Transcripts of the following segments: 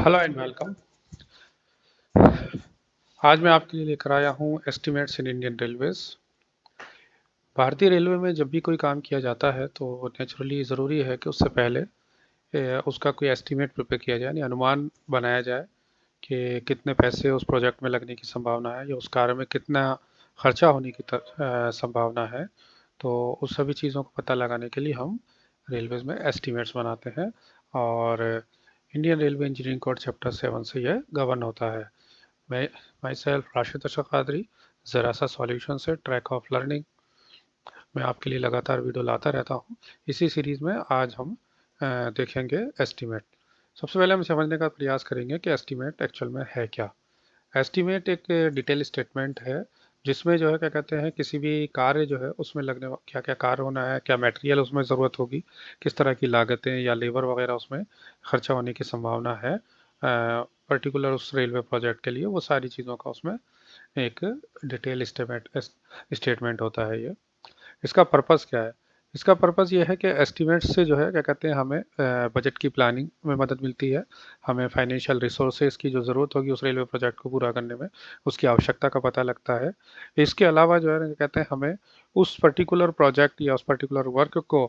Hello and welcome. आज मैं आपके लिए लेकर आया हूँ एस्टिमेट्स इन इंडियन रेलवेज। भारतीय रेलवे में जब भी कोई काम किया जाता है तो नेचुरली ज़रूरी है कि उससे पहले उसका कोई एस्टिमेट प्रिपेयर किया जाए, यानी अनुमान बनाया जाए कि कितने पैसे उस प्रोजेक्ट में लगने की संभावना है या उस कार्य में कितना खर्चा होने की संभावना है। तो उस सभी चीज़ों को पता लगाने के लिए हम रेलवेज में एस्टिमेट्स बनाते हैं और Indian railway engineering code chapter 7 से यह गवर्न होता है। मैं माई सेल्फ राशिद अशरफ कादरी, ज़रा सा सॉल्यूशन से ट्रैक ऑफ लर्निंग। मैं आपके लिए लगातार वीडियो लाता रहता हूँ। इसी सीरीज़ में आज हम देखेंगे एस्टीमेट। सबसे पहले हम समझने का प्रयास करेंगे कि एस्टीमेट एक्चुअल में है क्या। एस्टीमेट एक डिटेल स्टेटमेंट है जिसमें जो है क्या कहते हैं, किसी भी कार्य जो है उसमें लगने क्या क्या कार्य होना है, क्या मटेरियल उसमें ज़रूरत होगी, किस तरह की लागतें या लेबर वगैरह उसमें खर्चा होने की संभावना है पर्टिकुलर उस रेलवे प्रोजेक्ट के लिए, वो सारी चीज़ों का उसमें एक डिटेल स्टेटमेंट होता है ये। इसका पर्पस क्या है? इसका पर्पस ये है कि एस्टिमेट से जो है क्या कहते हैं, हमें बजट की प्लानिंग में मदद मिलती है। हमें फाइनेंशियल रिसोर्सेज की जो ज़रूरत होगी उस रेलवे प्रोजेक्ट को पूरा करने में, उसकी आवश्यकता का पता लगता है। इसके अलावा जो है क्या कहते हैं, हमें उस पर्टिकुलर प्रोजेक्ट या उस पर्टिकुलर वर्क को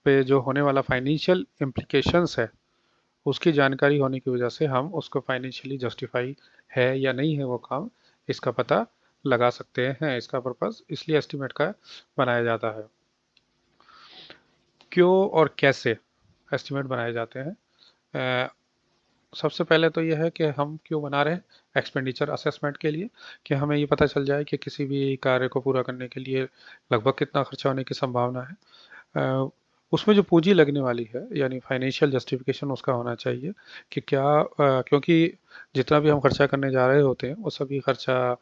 पे जो होने वाला फाइनेंशियल इम्प्लीकेशंस है उसकी जानकारी होने की वजह से हम उसको फाइनेंशियली जस्टिफाई है या नहीं है वो काम, इसका पता लगा सकते हैं। इसका पर्पस इसलिए एस्टिमेट का बनाया जाता है। क्यों और कैसे एस्टिमेट बनाए जाते हैं? अ, सबसे पहले तो यह है कि हम क्यों बना रहे हैं एक्सपेंडिचर असेसमेंट के लिए, कि हमें ये पता चल जाए कि किसी भी कार्य को पूरा करने के लिए लगभग कितना खर्चा होने की संभावना है। अ, उसमें जो पूंजी लगने वाली है यानी फाइनेंशियल जस्टिफिकेशन उसका होना चाहिए कि क्या क्योंकि जितना भी हम खर्चा करने जा रहे होते हैं वो सभी खर्चा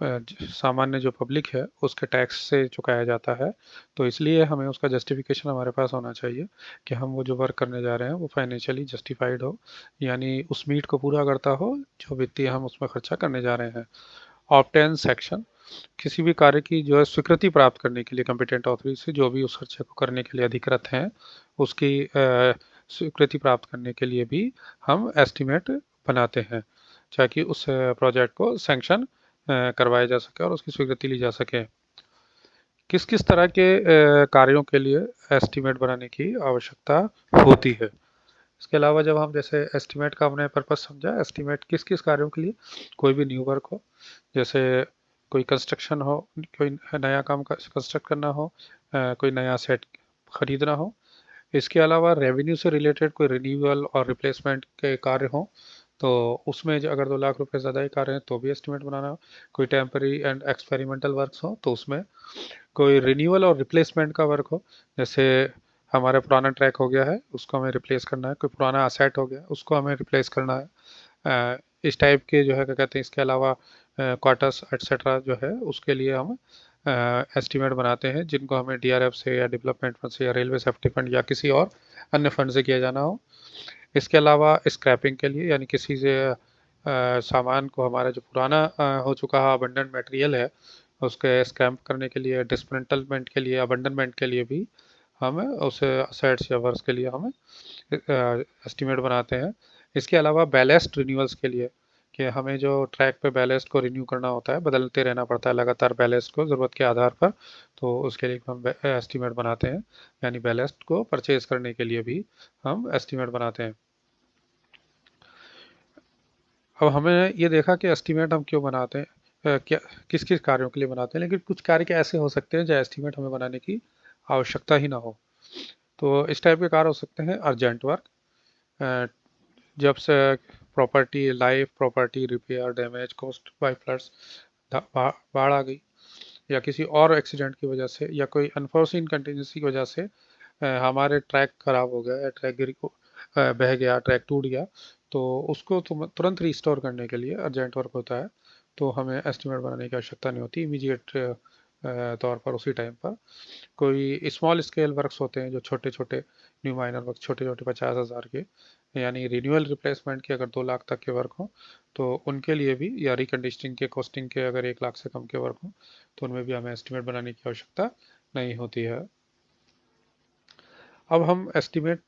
सामान्य जो पब्लिक है उसके टैक्स से चुकाया जाता है। तो इसलिए हमें उसका जस्टिफिकेशन हमारे पास होना चाहिए कि हम वो जो वर्क करने जा रहे हैं वो फाइनेंशियली जस्टिफाइड हो, यानी उस मीट को पूरा करता हो जो वित्तीय हम उसमें खर्चा करने जा रहे हैं। ऑप्टेन सेक्शन, किसी भी कार्य की जो है स्वीकृति प्राप्त करने के लिए कॉम्पिटेंट अथॉरिटी से जो भी उस खर्चे को करने के लिए अधिकृत हैं उसकी स्वीकृति प्राप्त करने के लिए भी हम एस्टिमेट बनाते हैं ताकि उस प्रोजेक्ट को सैंक्शन करवाया जा सके और उसकी स्वीकृति ली जा सके। किस किस तरह के कार्यों के लिए एस्टिमेट बनाने की आवश्यकता होती है? इसके अलावा जब हम जैसे एस्टिमेट का हमने पर्पस समझा, एस्टिमेट किस किस कार्यों के लिए, कोई भी न्यू वर्क हो, जैसे कोई कंस्ट्रक्शन हो, कोई नया काम कंस्ट्रक्ट करना हो, कोई नया सेट खरीदना हो। इसके अलावा रेवेन्यू से रिलेटेड कोई रिन्यूअल और रिप्लेसमेंट के कार्य हों तो उसमें जो अगर 2 लाख रुपए ज़्यादा ही कार्य हैं तो भी एस्टिमेट बनाना हो। कोई टेम्पररी एंड एक्सपेरिमेंटल वर्क्स हो तो उसमें, कोई रिन्यूअल और रिप्लेसमेंट का वर्क हो, जैसे हमारा पुराना ट्रैक हो गया है उसको हमें रिप्लेस करना है, कोई पुराना असेट हो गया उसको हमें रिप्लेस करना है। इस टाइप के जो है क्या कहते हैं, इसके अलावा क्वार्टर्स एट्सेट्रा जो है उसके लिए हम एस्टिमेट बनाते हैं जिनको हमें डीआरएफ से या डेवलपमेंट फंड से या रेलवे सेफ्टी फंड या किसी और अन्य फंड से किया जाना हो। इसके अलावा स्क्रैपिंग के लिए, यानी किसी से सामान को हमारा जो पुराना हो चुका है अबंडन मटेरियल है उसके स्क्रैप करने के लिए, डिसमेंटलमेंट के लिए, अबंडनमेंट के लिए भी हम उस असेट्स या वर्क्स के लिए हम एस्टिमेट बनाते हैं। इसके अलावा बैलेस्ट रिन्यूअल्स के लिए, कि हमें जो ट्रैक पे बैलेस्ट को रिन्यू करना होता है, बदलते रहना पड़ता है लगातार बैलेस्ट को ज़रूरत के आधार पर, तो उसके लिए हम एस्टिमेट बनाते हैं। यानी बैलेस्ट को परचेज करने के लिए भी हम एस्टिमेट बनाते हैं। अब हमें ये देखा कि एस्टिमेट हम क्यों बनाते हैं, क्या किस किस कार्यों के लिए बनाते हैं, लेकिन कुछ कार्य के ऐसे हो सकते हैं जो एस्टिमेट हमें बनाने की आवश्यकता ही ना हो। तो इस टाइप के कार्य हो सकते हैं अर्जेंट वर्क, जब से property life property repair damage cost by floods, बाढ़ आ गई या किसी और एक्सीडेंट की वजह से या कोई अनफोर्सिन कंटीजेंसी की वजह से हमारे ट्रैक खराब हो गया या ट्रैक बह गया, ट्रैक टूट गया, तो उसको तुरंत रिस्टोर करने के लिए अर्जेंट वर्क होता है। तो हमें एस्टिमेट बनाने की आवश्यकता नहीं होती, इमीडिएट तौर पर उसी टाइम पर। कोई स्मॉल स्केल वर्क्स होते हैं जो छोटे छोटे न्यू माइनर वर्क, छोटे छोटे 50,000 के, यानी रिन्यूअल रिप्लेसमेंट के अगर 2 लाख तक के वर्क हो तो उनके लिए भी, या रिकंडीशनिंग के कॉस्टिंग के अगर 1 लाख से कम के वर्क हो तो उनमें भी हमें एस्टिमेट बनाने की आवश्यकता नहीं होती है। अब हम एस्टिमेट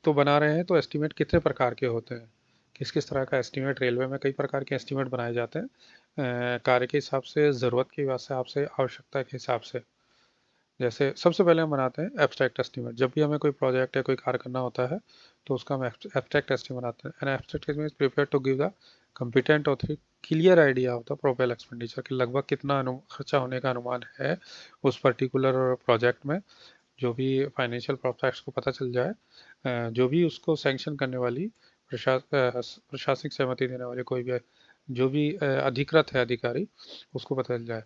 तो बना रहे हैं तो एस्टीमेट कितने प्रकार के होते हैं, किस किस तरह का एस्टीमेट, रेलवे में कई प्रकार के एस्टीमेट बनाए जाते हैं कार्य के हिसाब से, ज़रूरत के हिसाब से, आवश्यकता के हिसाब से। जैसे सबसे पहले हम बनाते हैं एब्स्ट्रैक्ट एस्टीमेट। जब भी हमें कोई प्रोजेक्ट या कोई कार्य करना होता है तो उसका हम एब्स्ट्रैक्ट एस्टीमेट बनाते हैं। An abstract estimate is prepare to give the competent authority clear idea of the probable expenditure, कि लगभग कितना खर्चा होने का अनुमान है उस पर्टिकुलर प्रोजेक्ट में, जो भी फाइनेंशियल प्रोस्पेक्ट्स को पता चल जाए, जो भी उसको सैंक्शन करने वाली प्रशासनिक सहमति देने वाले कोई भी जो भी अधिकृत है अधिकारी, उसको पता चल जाए।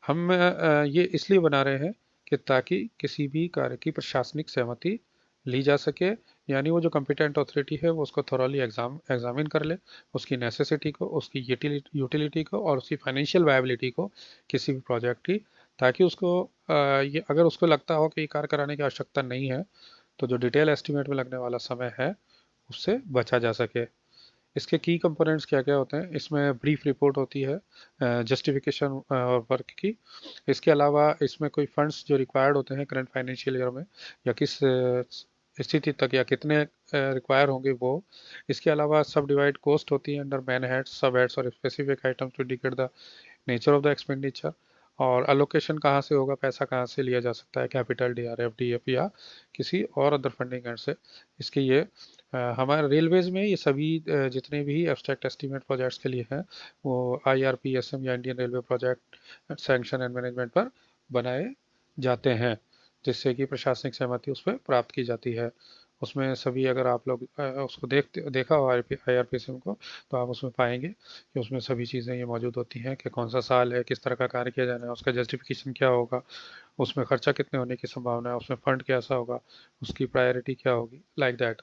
हम ये इसलिए बना रहे हैं कि ताकि किसी भी कार्य की प्रशासनिक सहमति ली जा सके, यानी वो जो कॉम्पिटेंट अथॉरिटी है वो उसको थॉरली एग्जामिन कर ले, उसकी नेसेसिटी को, उसकी यूटिलिटी को और उसकी फाइनेंशियल वायबिलिटी को किसी भी प्रोजेक्ट की, ताकि उसको ये अगर उसको लगता हो कि ये कार्य कराने की आवश्यकता नहीं है तो जो डिटेल एस्टिमेट में लगने वाला समय है उससे बचा जा सके। इसके की कंपोनेंट्स क्या क्या होते हैं, इसमें ब्रीफ रिपोर्ट होती है जस्टिफिकेशन वर्क की। इसके अलावा इसमें कोई फंड्स जो रिक्वायर्ड होते हैं करंट फाइनेंशियल ईयर में, या किस स्थिति तक या कितने रिक्वायर होंगे वो। इसके अलावा सब डिवाइड कॉस्ट होती है under main heads, sub heads और specific items to indicate the nature of the expenditure. और अलोकेशन कहाँ से होगा, पैसा कहाँ से लिया जा सकता है, कैपिटल, डीआरएफ, डीएफ या किसी और अदर फंडिंग एंड से। इसके ये हमारे रेलवेज में ये सभी जितने भी एब्स्ट्रैक्ट एस्टीमेट प्रोजेक्ट्स के लिए हैं वो आईआरपीएसएम या Indian railway project sanction and management पर बनाए जाते हैं, जिससे कि प्रशासनिक सहमति उस पर प्राप्त की जाती है। उसमें सभी अगर आप लोग उसको देखा हो आईआरपीएसएम को, तो आप उसमें पाएंगे कि उसमें सभी चीज़ें ये मौजूद होती हैं कि कौन सा साल है, किस तरह का कार्य किया जाना है, उसका जस्टिफिकेशन क्या होगा, उसमें खर्चा कितने होने की संभावना है, उसमें फंड कैसा होगा, उसकी प्रायोरिटी क्या होगी, लाइक दैट।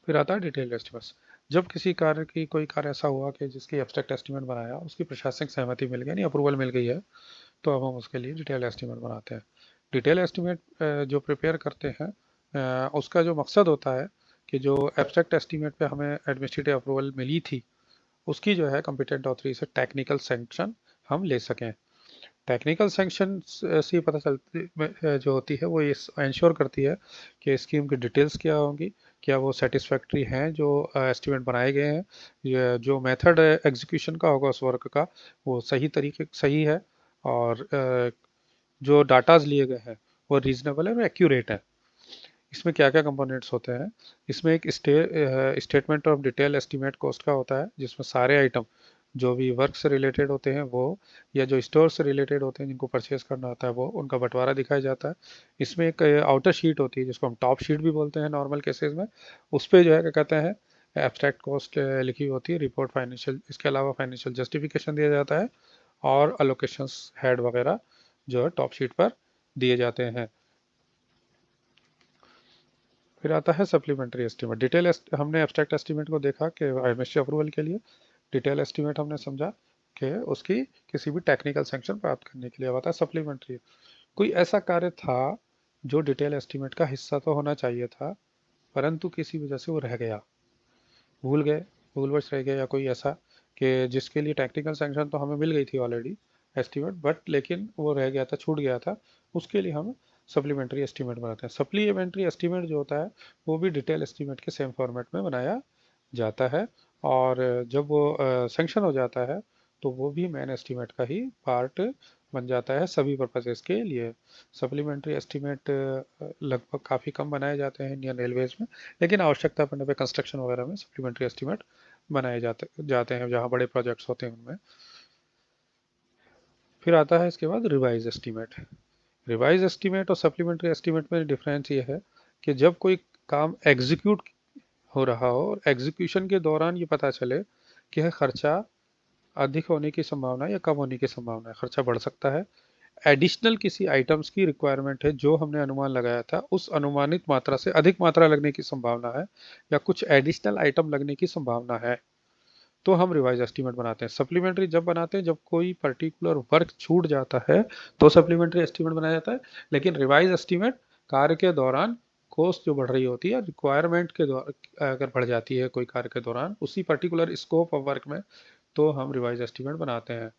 फिर आता है डिटेल एस्टिमेट। जब किसी कार्य की कोई कार्य ऐसा हुआ कि जिसकी एब्स्ट्रैक्ट एस्टिमेट बनाया, उसकी प्रशासनिक सहमति मिल गई, यानी अप्रूवल मिल गई है, तो अब हम उसके लिए डिटेल एस्टिमेट बनाते हैं। डिटेल एस्टिमेट जो प्रिपेयर करते हैं उसका जो मकसद होता है कि जो एब्स्ट्रैक्ट एस्टिमेट पे हमें एडमिनिस्ट्रेटिव अप्रूवल मिली थी उसकी जो है कॉम्पिटेंट अथॉरिटी से टेक्निकल सैंक्शन हम ले सकें। टेक्निकल सैंक्शन से पता चलती जो होती है वो ये इंश्योर करती है कि स्कीम की डिटेल्स क्या होंगी, क्या वो सेटिस्फैक्ट्री हैं जो एस्टिमेट बनाए गए हैं, जो मेथड एग्जीक्यूशन का होगा उस वर्क का वो सही तरीके सही है, और जो डाटाज लिए गए हैं वो रीजनेबल है और एक्यूरेट है। इसमें क्या क्या कंपोनेंट्स होते हैं, इसमें एक statement of detail estimate cost का होता है, जिसमें सारे आइटम जो भी वर्क से रिलेटेड होते हैं वो, या जो स्टोर से रिलेटेड होते हैं जिनको परचेज करना होता है वो, उनका बंटवारा दिखाया जाता है। इसमें एक आउटर शीट होती है जिसको हम टॉप शीट भी बोलते हैं नॉर्मल केसेस में, उस पर जो है क्या कहते हैं एब्स्ट्रैक्ट कॉस्ट लिखी होती है, रिपोर्ट फाइनेंशियल, इसके अलावा फाइनेंशियल जस्टिफिकेशन दिया जाता है और अलोकेशंस हेड वगैरह जो है टॉप शीट पर दिए जाते हैं। फिर आता है सप्लीमेंट्री एस्टीमेट। हमने एब्स्ट्रैक्ट एस्टीमेट को देखा कि एडमिनिस्ट्रेटिव अप्रूवल के लिए, डिटेल एस्टीमेट हमने समझा कि उसकी किसी भी टेक्निकल सैंक्शन प्राप्त करने के लिए। अब आता है सप्लीमेंट्री। कोई ऐसा कार्य था जो डिटेल एस्टीमेट का हिस्सा तो होना चाहिए था, परंतु किसी वजह से वो रह गया, भूल गए, भूलवश रह गए, या कोई ऐसा कि जिसके लिए टेक्निकल सैंक्शन तो हमें मिल गई थी ऑलरेडी एस्टीमेट, बट लेकिन वो रह गया था, छूट गया था, उसके लिए हम सप्लीमेंट्री एस्टीमेट बनाते हैं। सप्लीमेंट्री एस्टीमेट जो होता है वो भी डिटेल एस्टीमेट के सेम फॉर्मेट में बनाया जाता है, और जब वो सैंक्शन हो जाता है तो वो भी मेन एस्टीमेट का ही पार्ट बन जाता है सभी पर्पसेस के लिए। सप्लीमेंट्री एस्टीमेट लगभग काफ़ी कम बनाए जाते हैं इंडियन रेलवेज में, लेकिन आवश्यकता पड़ने पे कंस्ट्रक्शन वगैरह में सप्लीमेंट्री एस्टीमेट बनाए जाते हैं जहाँ बड़े प्रोजेक्ट्स होते हैं उनमें। फिर आता है इसके बाद रिवाइज एस्टीमेट। रिवाइज एस्टीमेट और सप्लीमेंट्री एस्टीमेट में डिफरेंस ये है कि जब कोई काम एग्जीक्यूट हो रहा हो और एग्जीक्यूशन के दौरान ये पता चले कि है खर्चा अधिक होने की संभावना है या कम होने की संभावना है, खर्चा बढ़ सकता है, एडिशनल किसी आइटम्स की रिक्वायरमेंट है जो हमने अनुमान लगाया था उस अनुमानित मात्रा से अधिक मात्रा लगने की संभावना है, या कुछ एडिशनल आइटम लगने की संभावना है, तो हम रिवाइज एस्टीमेट बनाते हैं। सप्लीमेंट्री जब बनाते हैं जब कोई पर्टिकुलर वर्क छूट जाता है तो सप्लीमेंट्री एस्टीमेट बनाया जाता है, लेकिन रिवाइज एस्टीमेट कार्य के दौरान कॉस्ट जो बढ़ रही होती है, रिक्वायरमेंट के दौरान अगर बढ़ जाती है कोई कार्य के दौरान उसी पर्टिकुलर स्कोप ऑफ वर्क में, तो हम रिवाइज एस्टीमेट बनाते हैं।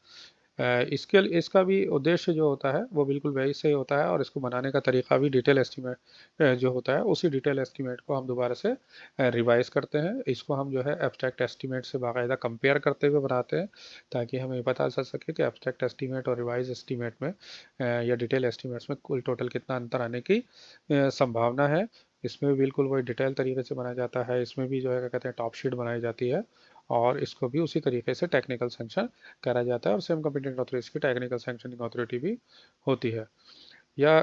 इसके इसका भी उद्देश्य जो होता है वो बिल्कुल वही से होता है, और इसको बनाने का तरीका भी डिटेल एस्टीमेट जो होता है उसी डिटेल एस्टीमेट को हम दोबारा से रिवाइज करते हैं। इसको हम जो है एब्स्ट्रैक्ट एस्टीमेट से बाकायदा कंपेयर करते हुए बनाते हैं, ताकि हमें पता चल सके कि एब्स्ट्रैक्ट एस्टीमेट और रिवाइज एस्टीमेट में या डिटेल एस्टीमेट्स में कुल टोटल कितना अंतर आने की संभावना है। इसमें भी बिल्कुल वही डिटेल तरीके से बनाया जाता है। इसमें भी जो है क्या कहते हैं टॉप शीट बनाई जाती है, और इसको भी उसी तरीके से टेक्निकल सेंक्शन करा जाता है, और सेम कॉम्पिटेंट अथॉरिटीज की टेक्निकल सैंक्शनिंग अथॉरिटी भी होती है। या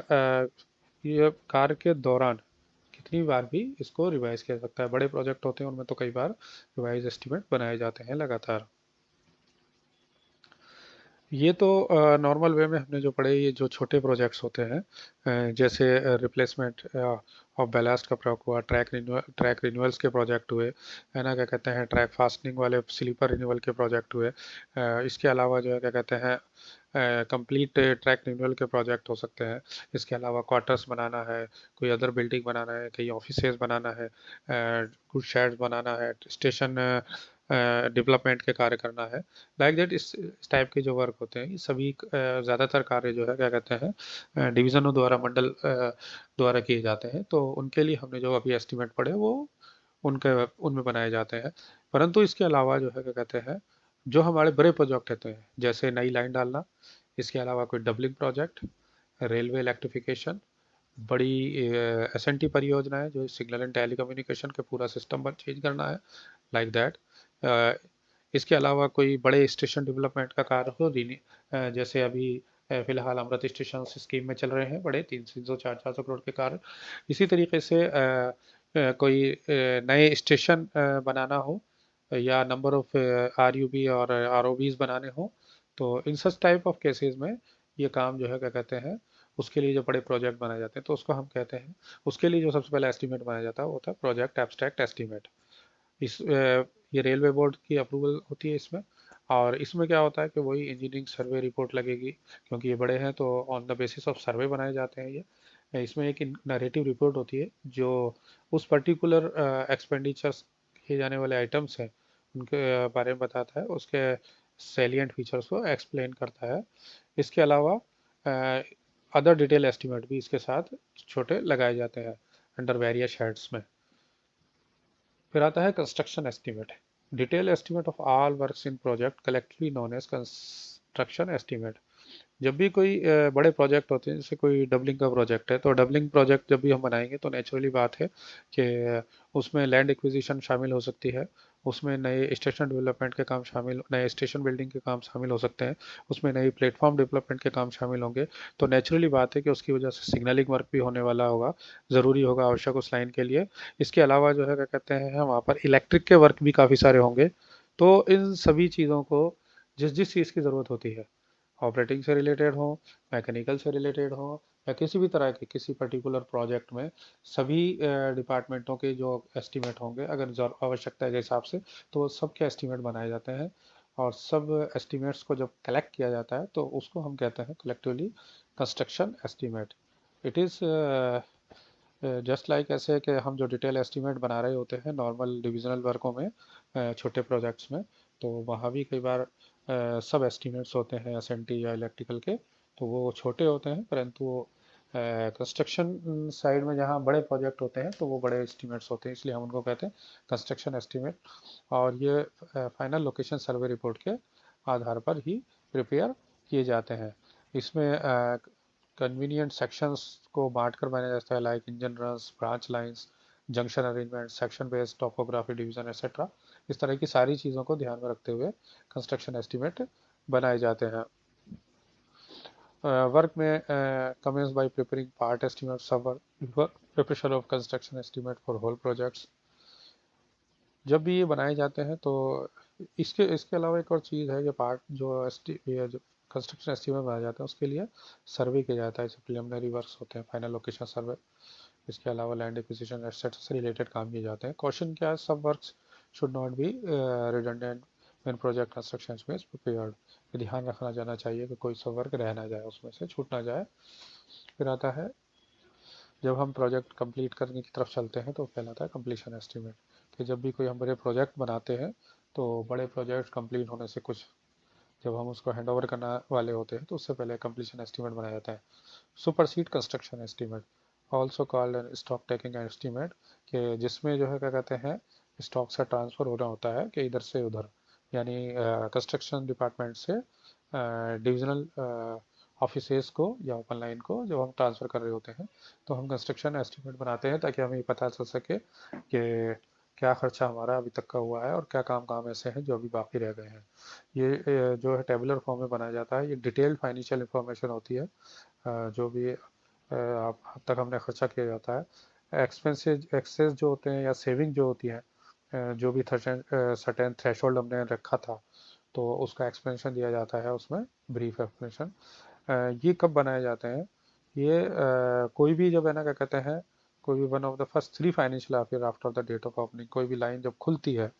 ये कार्य के दौरान कितनी बार भी इसको रिवाइज किया जा सकता है। बड़े प्रोजेक्ट होते हैं उनमें तो कई बार रिवाइज एस्टीमेट बनाए जाते हैं लगातार। ये तो नॉर्मल वे में हमने जो पढ़े, ये जो छोटे प्रोजेक्ट्स होते हैं जैसे रिप्लेसमेंट ऑफ बैलास्ट का प्रोजेक्ट हुआ, ट्रैक रिन्यूअल्स के प्रोजेक्ट हुए, है ना, क्या कहते हैं ट्रैक फास्टनिंग वाले स्लीपर रिन्यूअल के प्रोजेक्ट हुए। इसके अलावा जो है क्या कहते हैं कंप्लीट ट्रैक रिन्यूअल के प्रोजेक्ट हो सकते हैं। इसके अलावा क्वार्टर्स बनाना है, कोई अदर बिल्डिंग बनाना है, कहीं ऑफिसेज बनाना है, कुछ शेड्स बनाना है, स्टेशन डेवलपमेंट के कार्य करना है, लाइक दैट। इस टाइप के जो वर्क होते हैं ये सभी ज़्यादातर कार्य जो है क्या कहते हैं डिवीज़नों द्वारा, मंडल द्वारा किए जाते हैं। तो उनके लिए हमने जो अभी एस्टीमेट पढ़े वो उनके उनमें बनाए जाते हैं। परंतु इसके अलावा जो है क्या कहते हैं जो हमारे बड़े प्रोजेक्ट होते हैं, जैसे नई लाइन डालना, इसके अलावा कोई डबलिंग प्रोजेक्ट, रेलवे इलेक्ट्रिफिकेशन, बड़ी एसएनटी परियोजना है जो सिग्नल एंड टेलीकम्युनिकेशन के पूरा सिस्टम पर चेंज करना है, लाइक दैट। इसके अलावा कोई बड़े स्टेशन डेवलपमेंट का कार्य हो, जैसे अभी फिलहाल अमृत स्टेशन स्कीम में चल रहे हैं बड़े 300-400 करोड़ के कार्य। इसी तरीके से कोई नए स्टेशन बनाना हो, या नंबर ऑफ आरयूबी और आरओबीज बनाने हो, तो इन सच टाइप ऑफ केसेस में ये काम जो है क्या कहते हैं उसके लिए जो बड़े प्रोजेक्ट बनाए जाते हैं तो उसको हम कहते हैं, उसके लिए जो सबसे पहले एस्टीमेट बनाया जाता है वो होता है प्रोजेक्ट एब्स्ट्रैक्ट एस्टीमेट। ये रेलवे बोर्ड की अप्रूवल होती है इसमें, और इसमें क्या होता है कि वही इंजीनियरिंग सर्वे रिपोर्ट लगेगी, क्योंकि ये बड़े हैं तो ऑन द बेसिस ऑफ सर्वे बनाए जाते हैं ये। इसमें एक नरेटिव रिपोर्ट होती है जो उस पर्टिकुलर एक्सपेंडिचर्स किए जाने वाले आइटम्स हैं उनके बारे में बताता है, उसके सैलिएंट फीचर्स को एक्सप्लेन करता है। इसके अलावा अदर डिटेल एस्टीमेट भी इसके साथ छोटे लगाए जाते हैं अंडर वेरियस हेड्स में। फिर आता है construction estimate, detail estimate of all works in project collectively known as construction estimate. जब भी कोई बड़े प्रोजेक्ट होते हैं, जैसे कोई डबलिंग का प्रोजेक्ट है, तो डबलिंग प्रोजेक्ट जब भी हम बनाएंगे तो नेचुरली बात है कि उसमें लैंड एक्विजिशन शामिल हो सकती है, उसमें नए स्टेशन डेवलपमेंट के काम शामिल, नए स्टेशन बिल्डिंग के काम शामिल हो सकते हैं, उसमें नई प्लेटफॉर्म डेवलपमेंट के काम शामिल होंगे। तो नेचुरली बात है कि उसकी वजह से सिग्नलिंग वर्क भी होने वाला होगा, ज़रूरी होगा, आवश्यक उस लाइन के लिए। इसके अलावा जो है क्या कहते हैं वहाँ पर इलेक्ट्रिक के वर्क भी काफ़ी सारे होंगे। तो इन सभी चीज़ों को जिस जिस चीज़ की ज़रूरत होती है, ऑपरेटिंग से रिलेटेड हो, मैकेनिकल से रिलेटेड हो, या किसी भी तरह के किसी पर्टिकुलर प्रोजेक्ट में, सभी डिपार्टमेंटों के जो एस्टीमेट होंगे अगर आवश्यकता के हिसाब से, तो वो सब के एस्टीमेट बनाए जाते हैं। और सब एस्टीमेट्स को जब कलेक्ट किया जाता है तो उसको हम कहते हैं collectively construction estimate. It is just like ऐसे कि हम जो डिटेल एस्टीमेट बना रहे होते हैं नॉर्मल डिविजनल वर्कों में, छोटे प्रोजेक्ट्स में, तो वहाँ भी कई बार सब एस्टीमेट्स होते हैं एसएनटी या इलेक्ट्रिकल के, तो वो छोटे होते हैं, परंतु कंस्ट्रक्शन साइड में जहाँ बड़े प्रोजेक्ट होते हैं तो वो बड़े एस्टीमेट्स होते हैं, इसलिए हम उनको कहते हैं कंस्ट्रक्शन एस्टीमेट। और ये फाइनल लोकेशन सर्वे रिपोर्ट के आधार पर ही प्रिपेयर किए जाते हैं। इसमें कन्वीनियंट सेक्शंस को बांट कर बनाया जाता है, like engine runs, branch lines, junction arrangement, section based topography division etcetera. इस तरह की सारी चीज़ों को ध्यान में रखते हुए कंस्ट्रक्शन एस्टीमेट बनाए जाते हैं। वर्क में commences by preparing part estimate, sub work preparation of construction estimate for whole projects. जब भी ये बनाए जाते हैं तो इसके इसके अलावा एक और चीज़ है कि पार्ट जो कंस्ट्रक्शन एस्टीमेट बनाया जाता है उसके लिए सर्वे किया जाता है, जैसे प्रिलिमिनरी वर्क्स होते हैं, फाइनल लोकेशन सर्वे। इसके अलावा लैंड एक्विजिशन एसेट्स से रिलेटेड काम किए जाते हैं। क्वेश्चन क्या है, सब works should not be redundant when project construction is prepared. ध्यान रखना जाना चाहिए कि कोई सा वर्क रह ना जाए, उसमें से छूट ना जाए। फिर आता है जब हम प्रोजेक्ट कंप्लीट करने की तरफ चलते हैं तो कहलाता है कंप्लीशन एस्टीमेट, कि जब भी कोई हम बड़े प्रोजेक्ट बनाते हैं तो बड़े प्रोजेक्ट कंप्लीट होने से कुछ जब हम उसको हैंड ओवर करने वाले होते हैं तो उससे पहले कंप्लीशन एस्टीमेट बनाया जाता है। Supersede construction estimate, also called an stock taking estimate, कि जिसमें जो है क्या कहते हैं स्टॉक से ट्रांसफ़र होना होता है कि इधर से उधर, यानी कंस्ट्रक्शन डिपार्टमेंट से डिविजनल ऑफिसेस को या ओपन लाइन को जब हम ट्रांसफ़र कर रहे होते हैं तो हम कंस्ट्रक्शन एस्टीमेट बनाते हैं, ताकि हमें पता चल सके कि क्या खर्चा हमारा अभी तक का हुआ है और क्या काम काम ऐसे हैं जो अभी बाकी रह गए हैं। ये जो है टेबुलर फॉर्म में बनाया जाता है। ये डिटेल्ड फाइनेंशियल इंफॉर्मेशन होती है, जो भी अब तक हमने खर्चा किया जाता है। एक्सपेंसेस एक्सेस जो होते हैं या सेविंग जो होती है, जो भी सर्टेन थ्रेशोल्ड हमने रखा था तो उसका एक्सप्लेनेशन दिया जाता है उसमें, ब्रीफ एक्सप्लेनेशन। ये कब बनाए जाते हैं, ये कोई भी जब है ना क्या कहते हैं, कोई भी one of the first 3 financial year after the date of opening, कोई भी लाइन जब खुलती है,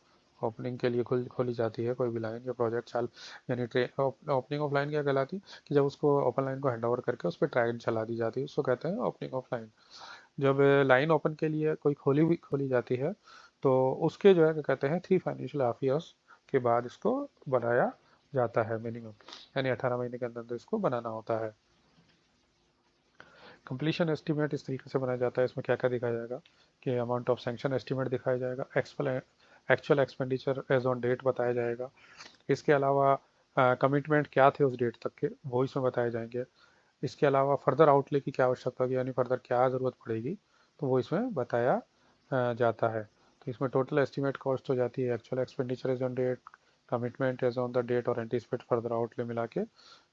ओपनिंग के लिए खोली जाती है कोई भी लाइन या प्रोजेक्ट चाल, यानी ओपनिंग ऑफ लाइन क्या कहलाती है कि जब उसको ओपन लाइन को हैंड ओवर करके उस पर ट्रायल चला दी जाती है, उसको कहते हैं ओपनिंग ऑफ लाइन। जब लाइन ओपन के लिए कोई खोली जाती है तो उसके जो है क्या कहते हैं 3 फाइनेंशियल हाफ ईयर्स के बाद इसको बनाया जाता है मिनिमम, यानी 18 महीने के अंदर अंदर इसको बनाना होता है। कंप्लीशन एस्टीमेट इस तरीके से बनाया जाता है, इसमें क्या क्या दिखाया जाएगा कि अमाउंट ऑफ सैंक्शन एस्टीमेट दिखाया जाएगा, actual expenditure as on date बताया जाएगा, इसके अलावा कमिटमेंट क्या थे उस डेट तक के वो इसमें बताए जाएंगे, इसके अलावा फर्दर आउटले की क्या आवश्यकता होगी, यानी फर्दर क्या ज़रूरत पड़ेगी तो वो इसमें बताया जाता है। तो इसमें टोटल एस्टीमेट कॉस्ट हो जाती है, actual expenditure as on date, commitment as on the date और एंटीसिपेट फर्दर आउटले मिला के।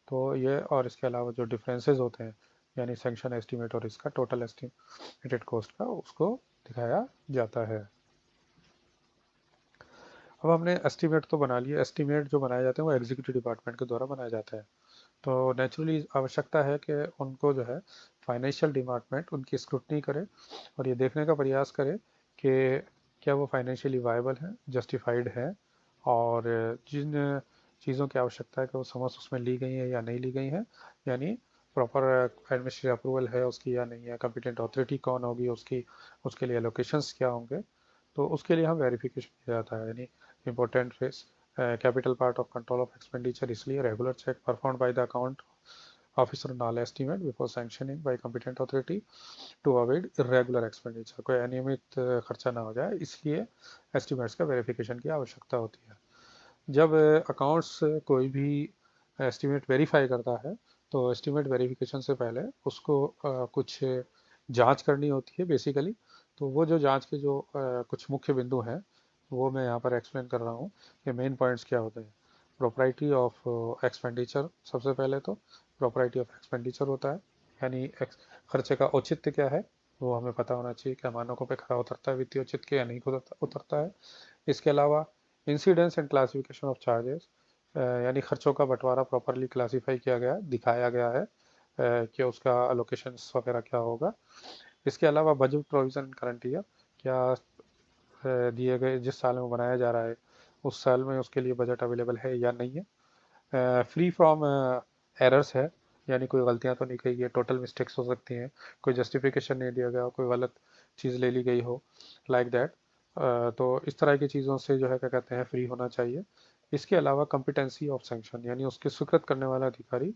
तो ये और इसके अलावा जो डिफरेंसेस होते हैं, यानी सेंक्शन एस्टीमेट और इसका टोटल एस्टीमेटेड कॉस्ट का, उसको दिखाया जाता है। अब हमने एस्टीमेट तो बना लिया, एस्टीमेट जो बनाए जाते हैं वो एग्जीक्यूटिव डिपार्टमेंट के द्वारा बनाया जाता है। तो नेचुरली आवश्यकता है कि उनको जो है फाइनेंशियल डिपार्टमेंट उनकी स्क्रूटनी करे और ये देखने का प्रयास करे कि क्या वो फाइनेंशियली वायबल है, जस्टिफाइड है, और जिन चीज़ों की आवश्यकता है कि वो समझ उसमें ली गई है या नहीं ली गई है, यानी प्रॉपर एडमिनिस्ट्रेटिव अप्रूवल है उसकी या नहीं है, कॉम्पिटेंट अथॉरिटी कौन होगी उसकी, उसके लिए एलोकेशंस क्या होंगे, तो उसके लिए हम वेरिफिकेशन किया जाता है, यानी important face capital part of control of expenditure, इसलिए regular check performed by the account officer on all estimate before sanctioning by competent authority to avoid irregular expenditure, कोई अनियमित खर्चा ना हो जाए, इसलिए estimates का वेरिफिकेशन की आवश्यकता होती है। जब अकाउंट्स कोई भी एस्टिमेट वेरीफाई करता है तो एस्टिमेट वेरिफिकेशन से पहले उसको कुछ जांच करनी होती है बेसिकली। तो वो जो जांच के जो कुछ मुख्य बिंदु हैं वो मैं यहाँ पर एक्सप्लेन कर रहा हूँ कि मेन पॉइंट्स क्या होते हैं। प्रोपराइटी ऑफ एक्सपेंडिचर, सबसे पहले तो प्रोपराइटी ऑफ एक्सपेंडिचर होता है, यानी खर्चे का औचित्य क्या है वो हमें पता होना चाहिए, क्या मानकों पे खरा उतरता है वित्तीय औचित्य या नहीं उतरता है। इसके अलावा incidence and classification of charges, यानी खर्चों का बंटवारा प्रॉपरली क्लासीफाई किया गया, दिखाया गया है कि उसका अलोकेशन वगैरह क्या होगा। इसके अलावा budget provision in current year, क्या दिए गए जिस साल में बनाया जा रहा है उस साल में उसके लिए बजट अवेलेबल है या नहीं है, फ्री फ्रॉम एरर्स है, यानी कोई गलतियां तो नहीं की गई, टोटल मिस्टेक्स हो सकती हैं, कोई जस्टिफिकेशन नहीं दिया गया, कोई गलत चीज़ ले ली गई हो, लाइक दैट। तो इस तरह की चीज़ों से जो है क्या कहते हैं फ्री होना चाहिए। इसके अलावा कम्पिटेंसी ऑफ सैंक्शन, यानी उसके स्वीकृत करने वाला अधिकारी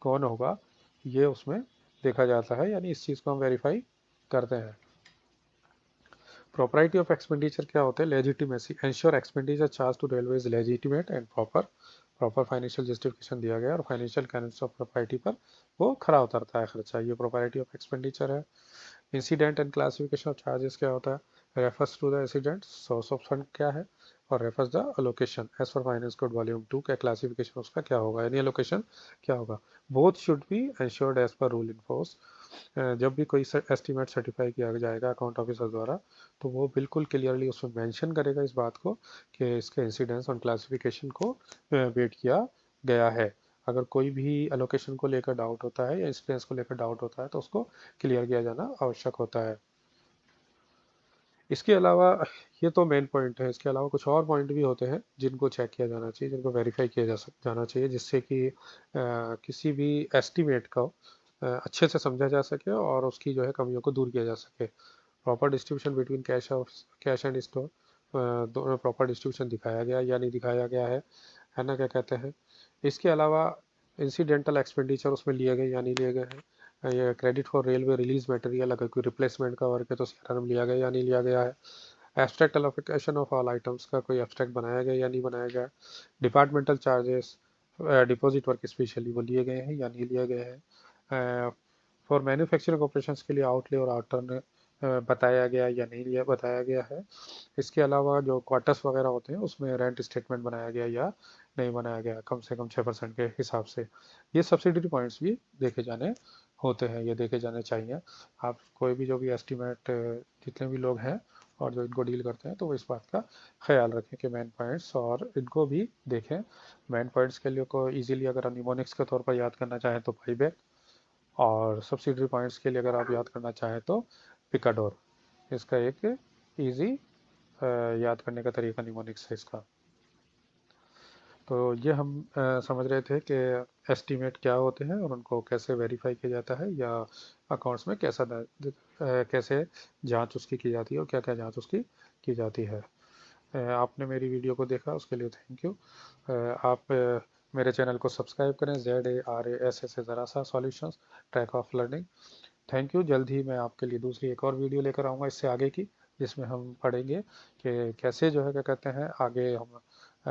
कौन होगा, ये उसमें देखा जाता है, यानी इस चीज़ को हम वेरीफाई करते हैं। प्रोपराइटी ऑफ एक्सपेंडिचर क्या होता है, legitimacy, ensure expenditure charge to railway is legitimate and proper, proper financial justification दिया गया और फाइनेंशियल कैरेंस ऑफ प्रोपराइटी पर वो खरा उतरता है खर्चा, ये प्रोपराइटी ऑफ एक्सपेंडिचर है। Incident and classification of charges क्या होता है, refers to the incident, source of fund क्या है, और refers the allocation as for finance code volume 2, क्या क्लासिफिकेशन उसका क्या होगा, यानी अलोकेशन क्या होगा। Both should be ensured as per rule in force. जब भी कोई एस्टीमेट सर्टिफाई किया जाएगा अकाउंट ऑफिसर द्वारा तो वो बिल्कुल क्लियरली उसमें मेंशन करेगा इस बात को कि इसके इंसिडेंस और क्लासिफिकेशन को वेट किया गया है। अगर कोई भी अलोकेशन को लेकर डाउट होता है या इंसिडेंस को लेकर डाउट होता है तो उसको क्लियर किया जाना आवश्यक होता है। इसके अलावा ये तो मेन पॉइंट है, इसके अलावा कुछ और पॉइंट भी होते हैं जिनको चेक किया जाना चाहिए, जिनको वेरीफाई किया जाना चाहिए, जिससे कि किसी भी एस्टीमेट को अच्छे से समझा जा सके और उसकी जो है कमियों को दूर किया जा सके। Proper distribution between cash and store, दोनों प्रॉपर डिस्ट्रीब्यूशन दिखाया गया या नहीं दिखाया गया है ना क्या कहते हैं। इसके अलावा इंसिडेंटल एक्सपेंडिचर उसमें लिए गए या नहीं लिए गए हैं, ये credit for railway release material, अगर कोई रिप्लेसमेंट का वर्क है तो सीआरएम लिया गया या नहीं लिया गया है। Abstract allocation of all items का कोई एब्स्ट्रैक्ट बनाया गया या नहीं बनाया गया। Departmental charges, deposit work specially वो लिए गए हैं या नहीं लिए गए हैं। फॉर मैन्युफैक्चरिंग ऑपरेशंस के लिए आउटले और आउटर्न बताया गया या नहीं लिया बताया गया है। इसके अलावा जो क्वार्टर्स वगैरह होते हैं उसमें रेंट स्टेटमेंट बनाया गया या नहीं बनाया गया, कम से कम 6% के हिसाब से। ये सब्सिडरी पॉइंट्स भी देखे जाने होते हैं, ये देखे जाने चाहिए। आप कोई भी जो भी एस्टिमेट जितने भी लोग हैं और जो इनको डील करते हैं तो वो इस बात का ख्याल रखें कि मैन पॉइंट्स और इनको भी देखें। मैन पॉइंट्स के लिए को ईजिली अगर निमोनिक्स के तौर पर याद करना चाहें तो पाईबैक, और सब्सिडरी पॉइंट्स के लिए अगर आप याद करना चाहें तो पिकाडोर। इसका एक इजी याद करने का तरीका निमोनिक्स है इसका। तो ये हम समझ रहे थे कि एस्टीमेट क्या होते हैं और उनको कैसे वेरीफाई किया जाता है, या अकाउंट्स में कैसे जांच उसकी की जाती है और क्या क्या जांच उसकी की जाती है। आपने मेरी वीडियो को देखा उसके लिए थैंक यू। आप मेरे चैनल को सब्सक्राइब करें, ZARASS ज़रा सा solutions, track of learning. Thank you. जल्द ही मैं आपके लिए दूसरी एक और वीडियो लेकर आऊँगा इससे आगे की, जिसमें हम पढ़ेंगे कि कैसे जो है क्या कहते हैं आगे हम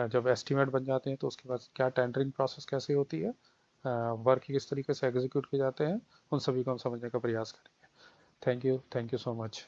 जब एस्टीमेट बन जाते हैं तो उसके बाद क्या टेंडरिंग प्रोसेस कैसे होती है, वर्क किस तरीके से एग्जीक्यूट किए जाते हैं, उन सभी को हम समझने का प्रयास करेंगे। Thank you so much.